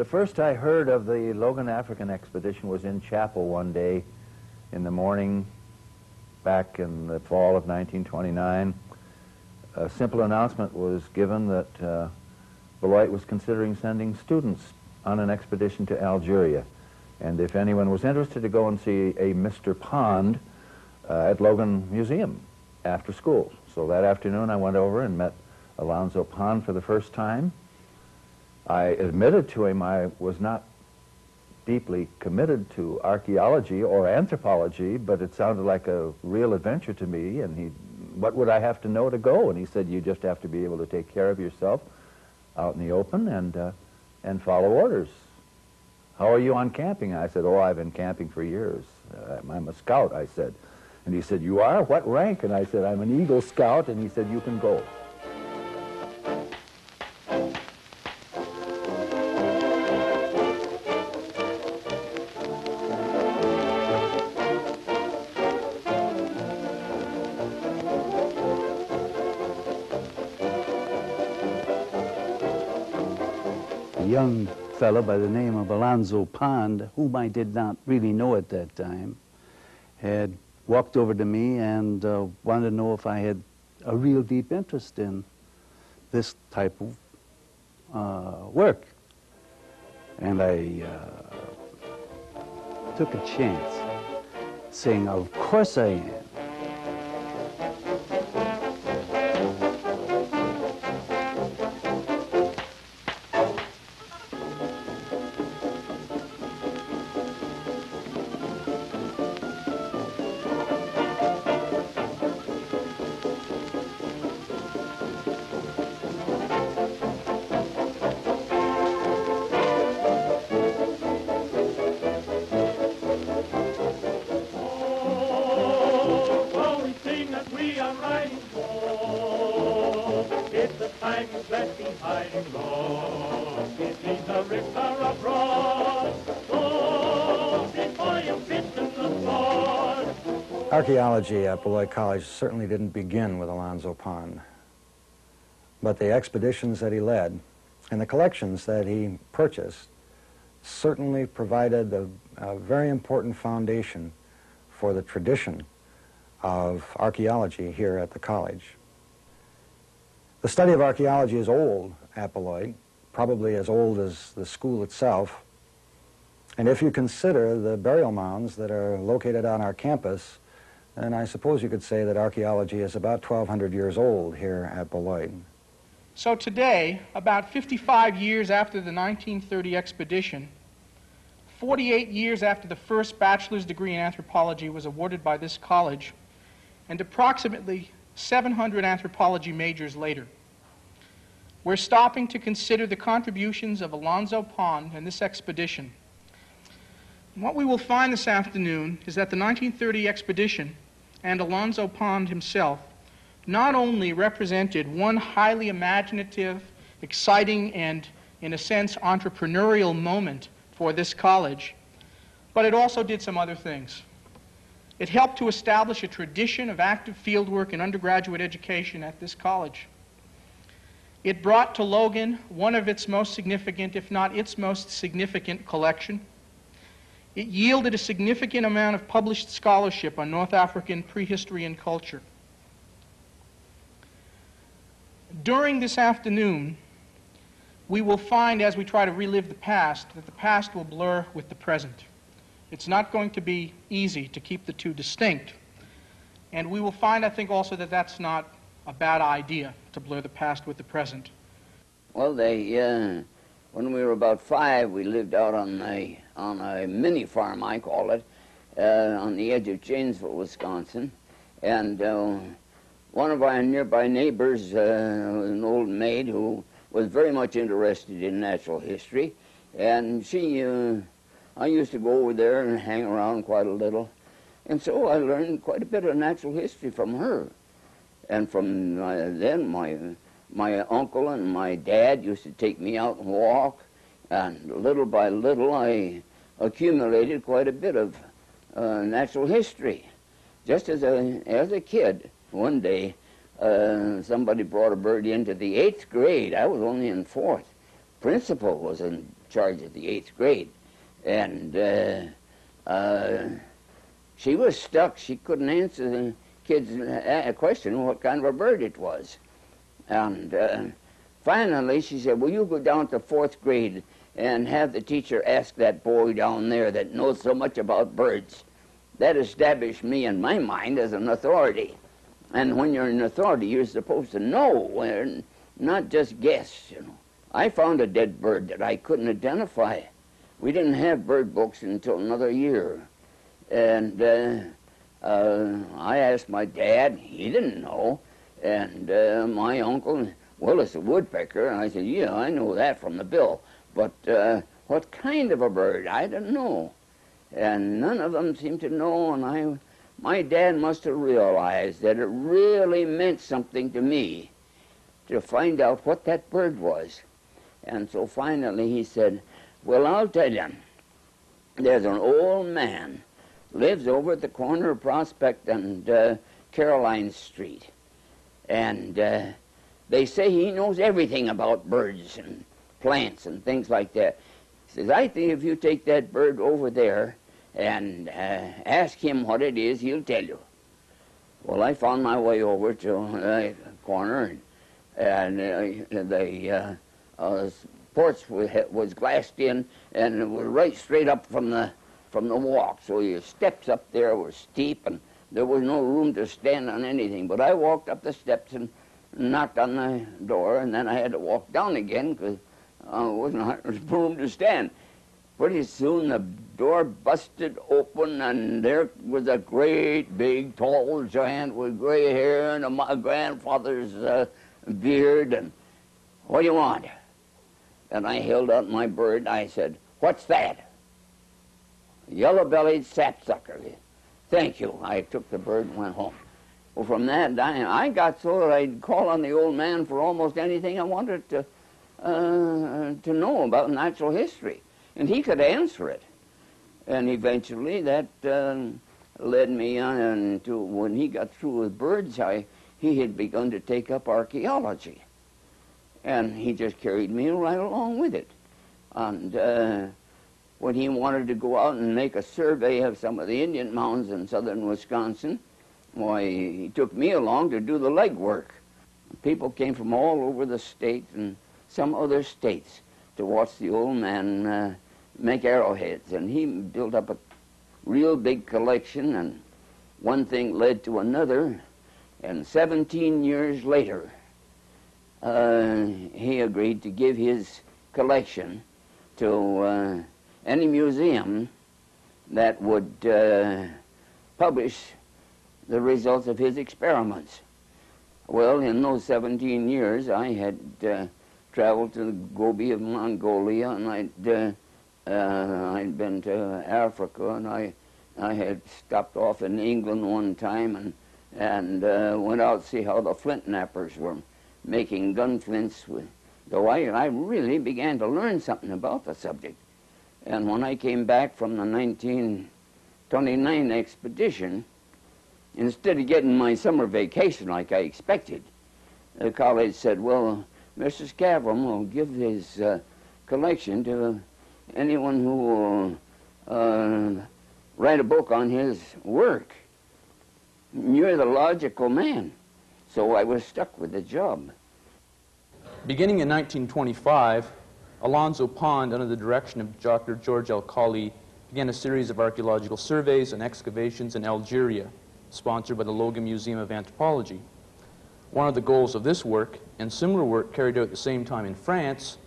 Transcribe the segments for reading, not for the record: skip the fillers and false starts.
The first I heard of the Logan African Expedition was in chapel one day in the morning back in the fall of 1929. A simple announcement was given that Belloit was considering sending students on an expedition to Algeria. And if anyone was interested to go and see a Mr. Pond at Logan Museum after school. So that afternoon I went over and met Alonzo Pond for the first time. I admitted to him I was not deeply committed to archaeology or anthropology, but it sounded like a real adventure to me, and what would I have to know to go? And he said, you just have to be able to take care of yourself out in the open and follow orders. How are you on camping? I said, oh, I've been camping for years. I'm a scout, I said. And he said, you are? What rank? And I said, I'm an Eagle Scout, and he said, you can go. A young fellow by the name of Alonzo Pond, whom I did not really know at that time, had walked over to me and wanted to know if I had a real deep interest in this type of work. And I took a chance, saying, of course I am. Archaeology at Belloit College certainly didn't begin with Alonzo Pond, but the expeditions that he led and the collections that he purchased certainly provided a very important foundation for the tradition of archaeology here at the college. The study of archaeology is old at Belloit, probably as old as the school itself, and if you consider the burial mounds that are located on our campus, and I suppose you could say that archaeology is about 1,200 years old here at Belloit. So today, about 55 years after the 1930 expedition, 48 years after the first bachelor's degree in anthropology was awarded by this college, and approximately 700 anthropology majors later, we're stopping to consider the contributions of Alonzo Pond and this expedition. And what we will find this afternoon is that the 1930 expedition and Alonzo Pond himself not only represented one highly imaginative, exciting, and, in a sense, entrepreneurial moment for this college, but it also did some other things. It helped to establish a tradition of active fieldwork in undergraduate education at this college. It brought to Logan one of its most significant, if not its most significant, collection. It yielded a significant amount of published scholarship on North African prehistory and culture. During this afternoon, we will find, as we try to relive the past, that the past will blur with the present. It's not going to be easy to keep the two distinct. And we will find, I think, also that that's not a bad idea, to blur the past with the present. Well, when we were about 5, we lived out on a mini farm, I call it, on the edge of Janesville, Wisconsin. And one of our nearby neighbors, an old maid who was very much interested in natural history, and I used to go over there and hang around quite a little. And so I learned quite a bit of natural history from her. And from then, my uncle and my dad used to take me out and walk, and little by little I accumulated quite a bit of natural history. Just as a kid, one day somebody brought a bird into the 8th grade. I was only in 4th. principal was in charge of the 8th grade, and she was stuck. She couldn't answer the kids' question what kind of a bird it was. And finally she said, well, you go down to 4th grade and have the teacher ask that boy down there that knows so much about birds. That established me in my mind as an authority. And when you're an authority, you're supposed to know and not just guess, you know. I found a dead bird that I couldn't identify. We didn't have bird books until another year. And I asked my dad, he didn't know. And my uncle, well, it's a woodpecker. And I said, yeah, I know that from the bill. But what kind of a bird? I didn't know. And none of them seemed to know. And my dad must have realized that it really meant something to me to find out what that bird was. And so finally he said, well, I'll tell you, there's an old man lives over at the corner of Prospect and Caroline Street. And they say he knows everything about birds and plants and things like that. He says, I think if you take that bird over there and ask him what it is, he'll tell you. Well, I found my way over to the corner, and the porch was glassed in, and it was right straight up from the walk. So your steps up there were steep, and there was no room to stand on anything. But I walked up the steps and knocked on the door, and then I had to walk down again because there wasn't room to stand. Pretty soon the door busted open, and there was a great big tall giant with gray hair and my grandfather's beard. And what do you want? And I held out my bird. I said, what's that? Yellow-bellied sapsucker. Thank you. I took the bird and went home. Well, from that I got so that I'd call on the old man for almost anything I wanted to know about natural history. And he could answer it. And eventually that led me on to, when he got through with birds, he had begun to take up archaeology. And he just carried me right along with it. And when he wanted to go out and make a survey of some of the Indian mounds in southern Wisconsin, why, he took me along to do the legwork. People came from all over the state and some other states to watch the old man make arrowheads. And he built up a real big collection, and one thing led to another. And 17 years later, he agreed to give his collection to any museum that would publish the results of his experiments. Well, in those 17 years, I had traveled to the Gobi of Mongolia, and I'd been to Africa, and I had stopped off in England one time and went out to see how the flint knappers were making gun flints. So I really began to learn something about the subject. And when I came back from the 1929 expedition, instead of getting my summer vacation like I expected, the college said, well, Mr. Scavram will give his collection to anyone who will write a book on his work. You're the logical man. So I was stuck with the job. Beginning in 1925, Alonzo Pond, under the direction of Dr. George L. Colley, began a series of archaeological surveys and excavations in Algeria, sponsored by the Logan Museum of Anthropology. One of the goals of this work, and similar work carried out at the same time in France,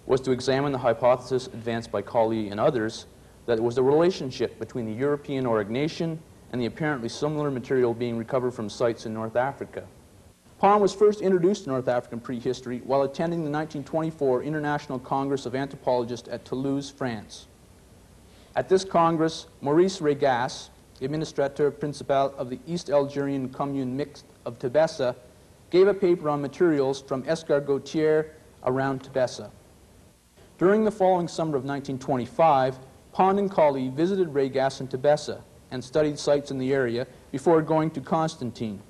was to examine the hypothesis advanced by Colley and others that it was the relationship between the European Aurignacian and the apparently similar material being recovered from sites in North Africa. Pond was first introduced to North African prehistory while attending the 1924 International Congress of Anthropologists at Toulouse, France. At this Congress, Maurice Regas, Administrateur Principal of the East Algerian Commune Mixte of Tebessa, gave a paper on materials from escargotiers around Tebessa. During the following summer of 1925, Pond and Colley visited Regas in Tebessa and studied sites in the area before going to Constantine.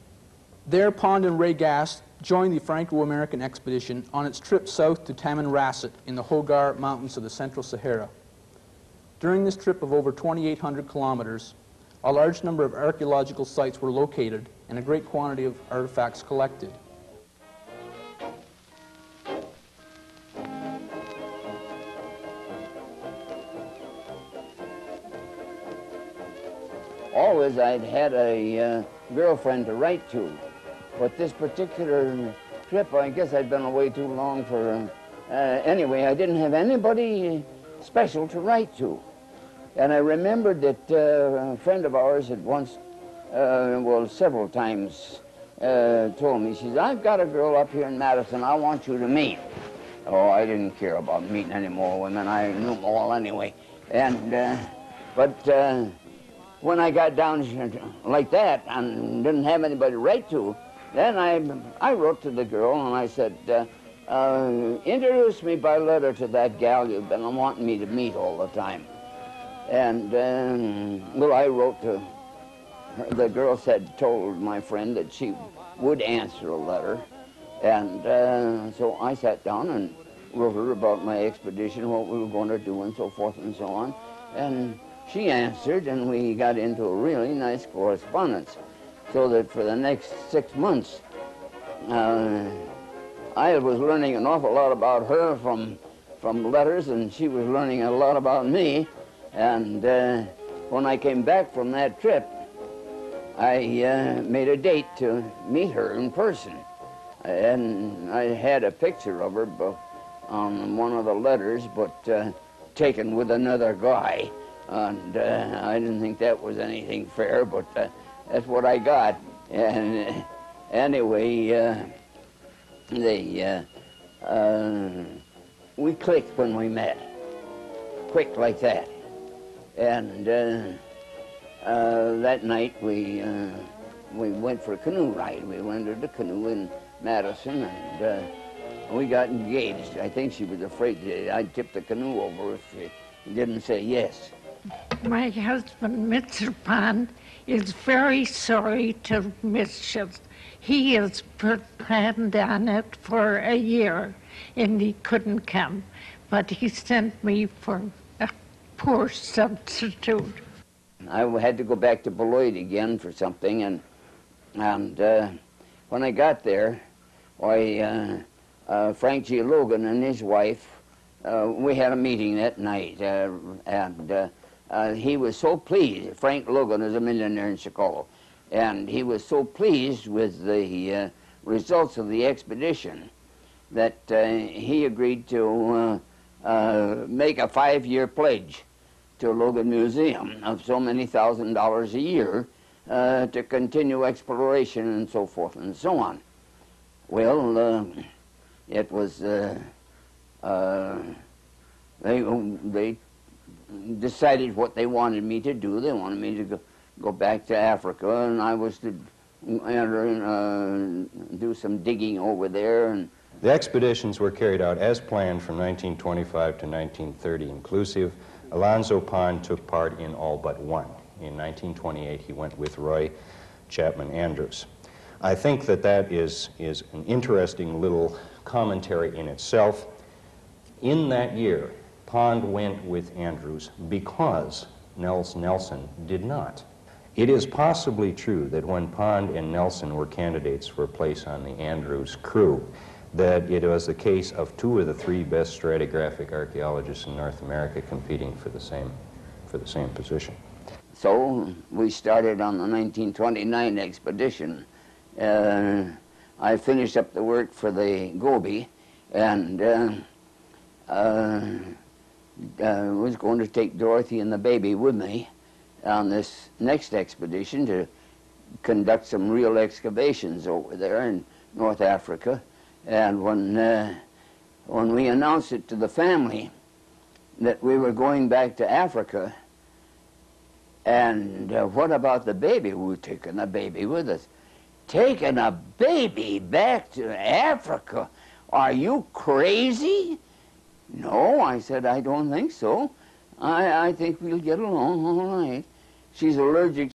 There, Pond and Regas joined the Franco-American Expedition on its trip south to Tamanrasset in the Hogar Mountains of the Central Sahara. During this trip of over 2,800 kilometers, a large number of archaeological sites were located and a great quantity of artifacts collected. Always I'd had a girlfriend to write to, but this particular trip, I guess I'd been away too long for, anyway, I didn't have anybody special to write to. And I remembered that a friend of ours had once, well, several times told me, she said, I've got a girl up here in Madison I want you to meet. Oh, I didn't care about meeting any more women. I knew them all anyway. And, when I got down like that and didn't have anybody to write to, then I wrote to the girl and I said, introduce me by letter to that gal you've been wanting me to meet all the time. And, well, I wrote to her. The girl told my friend that she would answer a letter. And so I sat down and wrote her about my expedition, what we were going to do and so forth and so on. And she answered, and we got into a really nice correspondence. So that for the next 6 months, I was learning an awful lot about her from letters, and she was learning a lot about me. And when I came back from that trip, I made a date to meet her in person. And I had a picture of her on one of the letters, but taken with another guy. And I didn't think that was anything fair, but that's what I got. And anyway, we clicked when we met, quick like that. And that night we went for a canoe ride. We rented a canoe in Madison, and we got engaged. I think she was afraid that I'd tip the canoe over if she didn't say yes. My husband, Mr. Pond, is very sorry to miss us. He has planned on it for a year, and he couldn't come. But he sent me for a poor substitute. I had to go back to Belloit again for something, and when I got there, Frank G. Logan and his wife, we had a meeting that night, and he was so pleased. Frank Logan is a millionaire in Chicago, and he was so pleased with the results of the expedition that he agreed to make a 5-year pledge to Logan Museum of so many $1,000s a year to continue exploration and so forth and so on. Well, it was they decided what they wanted me to do. They wanted me to go back to Africa, and I was to enter and do some digging over there. And the expeditions were carried out as planned from 1925 to 1930 inclusive. Alonzo Pond took part in all but one. In 1928, he went with Roy Chapman Andrews. I think that is an interesting little commentary in itself. In that year, Pond went with Andrews because Nelson did not. It is possibly true that when Pond and Nelson were candidates for a place on the Andrews crew, that it was the case of 2 of the 3 best stratigraphic archaeologists in North America competing for the same position. so we started on the 1929 expedition. I finished up the work for the Gobi, and was going to take Dorothy and the baby with me on this next expedition to conduct some real excavations over there in North Africa. And when we announced it to the family that we were going back to Africa, and what about the baby? We were taking the baby with us. Taking a baby back to Africa? Are you crazy? No, I said, I don't think so. I think we'll get along all right. She's allergic